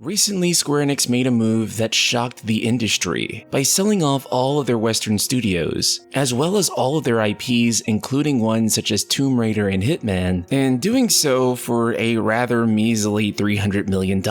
Recently, Square Enix made a move that shocked the industry by selling off all of their Western studios, as well as all of their IPs, including ones such as Tomb Raider and Hitman, and doing so for a rather measly $300 million.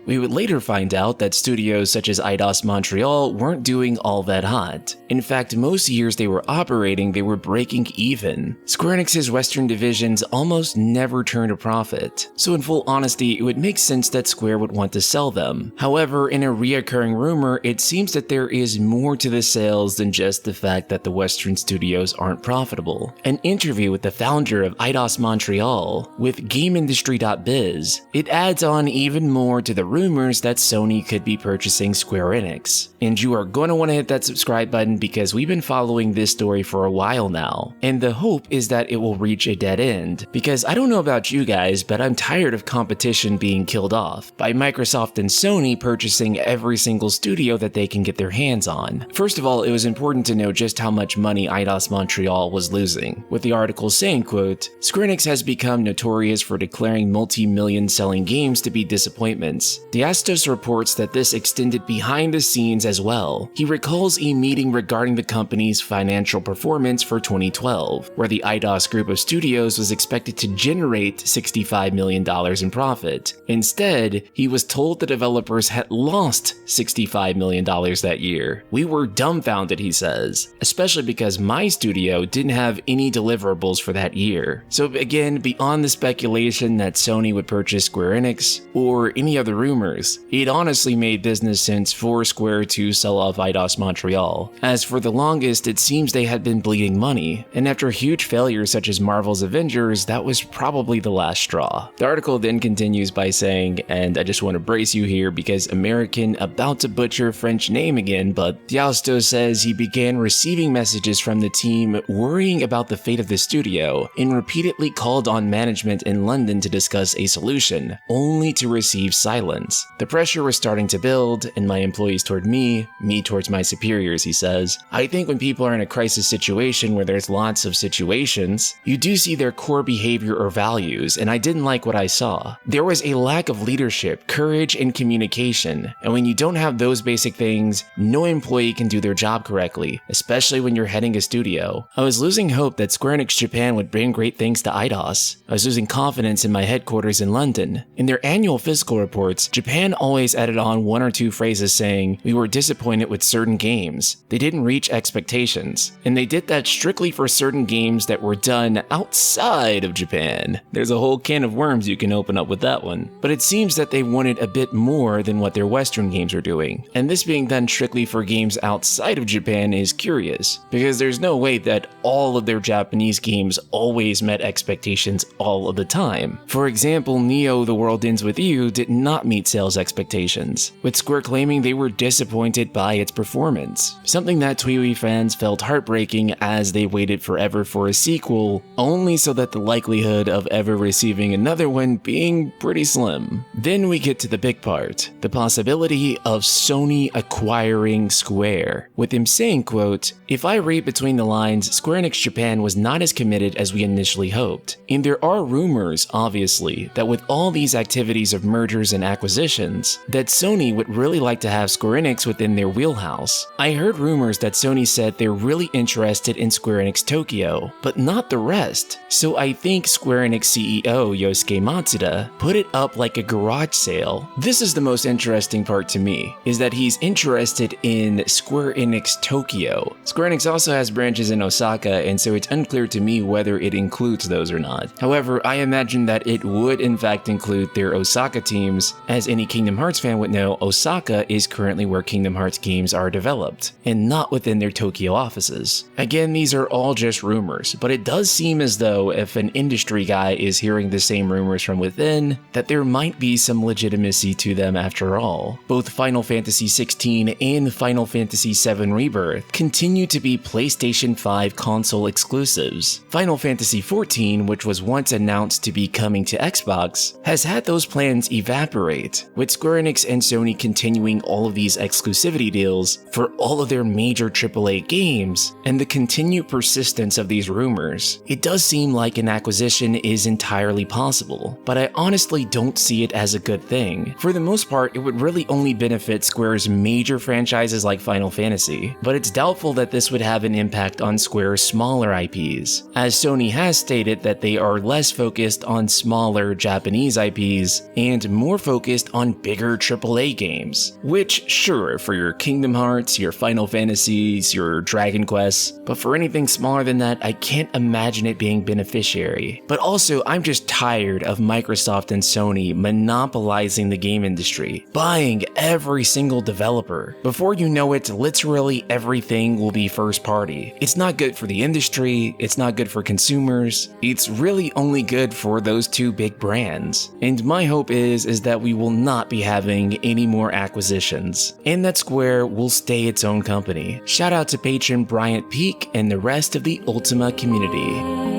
We would later find out that studios such as Eidos Montreal weren't doing all that hot. In fact, most years they were operating, they were breaking even. Square Enix's Western divisions almost never turned a profit, so in full honesty, it would make sense that Square would want to sell them. However, in a reoccurring rumor, it seems that there is more to the sales than just the fact that the Western studios aren't profitable. An interview with the founder of Eidos Montreal with GameIndustry.biz, it adds on even more to the rumors that Sony could be purchasing Square Enix. And you are going to want to hit that subscribe button because we've been following this story for a while now, and the hope is that it will reach a dead end, because I don't know about you guys, but I'm tired of competition being killed off by Microsoft and Sony purchasing every single studio that they can get their hands on. First of all, it was important to know just how much money Eidos Montreal was losing, with the article saying, quote, "Square Enix has become notorious for declaring multi-million selling games to be disappointments. Diastos reports that this extended behind the scenes as well. He recalls a meeting regarding the company's financial performance for 2012, where the Eidos group of studios was expected to generate $65 million in profit. Instead, he was told the developers had lost $65 million that year. We were dumbfounded," he says, "especially because my studio didn't have any deliverables for that year." So again, beyond the speculation that Sony would purchase Square Enix or any other rumors, it honestly made business sense for Square to sell off Eidos Montreal, as for the longest it seems they had been bleeding money, and after huge failures such as Marvel's Avengers, that was probably the last straw. The article then continues by saying, and I just want to brace you here because American about to butcher French name again, but Diastos says he began receiving messages from the team worrying about the fate of the studio and repeatedly called on management in London to discuss a solution, only to receive silence. "The pressure was starting to build, and my employees toward me towards my superiors," he says. "I think when people are in a crisis situation where there's lots of situations, you do see their core behavior or values, and I didn't like what I saw. There was a lack of leadership, courage, and communication, and when you don't have those basic things, no employee can do their job correctly, especially when you're heading a studio. I was losing hope that Square Enix Japan would bring great things to Eidos. I was losing confidence in my headquarters in London. In their annual fiscal reports, Japan always added on one or two phrases saying, 'We were disappointed with certain games. They didn't reach expectations.' And they did that strictly for certain games that were done outside of Japan." There's a whole can of worms you can open up with that one. But it seems that they wanted a bit more than what their Western games are doing. And this being done strictly for games outside of Japan is curious, because there's no way that all of their Japanese games always met expectations all of the time. For example, Neo: The World Ends With You did not meet sales expectations, with Square claiming they were disappointed by its performance, something that TWiWi fans felt heartbreaking as they waited forever for a sequel, only so that the likelihood of ever receiving another one being pretty slim. Then we get to the big part, the possibility of Sony acquiring Square, with him saying, quote, "If I read between the lines, Square Enix Japan was not as committed as we initially hoped. And there are rumors, obviously, that with all these activities of mergers and acquisitions, that Sony would really like to have Square Enix within their wheelhouse. I heard rumors that Sony said they're really interested in Square Enix Tokyo, but not the rest. So I think Square Enix CEO Yosuke Matsuda put it up like a garage sale." This is the most interesting part to me, is that he's interested in Square Enix Tokyo. Square Enix also has branches in Osaka, and so it's unclear to me whether it includes those or not. However, I imagine that it would in fact include their Osaka teams. As any Kingdom Hearts fan would know, Osaka is currently where Kingdom Hearts games are developed, and not within their Tokyo offices. Again, these are all just rumors, but it does seem as though if an industry guy is hearing the same rumors from within, that there might be some legitimacy to them after all. Both Final Fantasy XVI and Final Fantasy VII Rebirth continue to be PlayStation 5 console exclusives. Final Fantasy XIV, which was once announced to be coming to Xbox, has had those plans evaporate, with Square Enix and Sony continuing all of these exclusivity deals for all of their major AAA games, and the continued persistence of these rumors. It does seem like an acquisition is entirely possible, but I honestly don't see it as a good thing. anything. For the most part, it would really only benefit Square's major franchises like Final Fantasy, but it's doubtful that this would have an impact on Square's smaller IPs, as Sony has stated that they are less focused on smaller Japanese IPs and more focused on bigger AAA games, which sure, for your Kingdom Hearts, your Final Fantasies, your Dragon Quests, but for anything smaller than that, I can't imagine it being beneficiary. But also, I'm just tired of Microsoft and Sony monopolizing the game industry, buying every single developer. Before you know it, literally everything will be first party. It's not good for the industry, it's not good for consumers, it's really only good for those two big brands. And my hope is that we will not be having any more acquisitions, and that Square will stay its own company. Shout out to patron Bryant Peak and the rest of the Ultima community.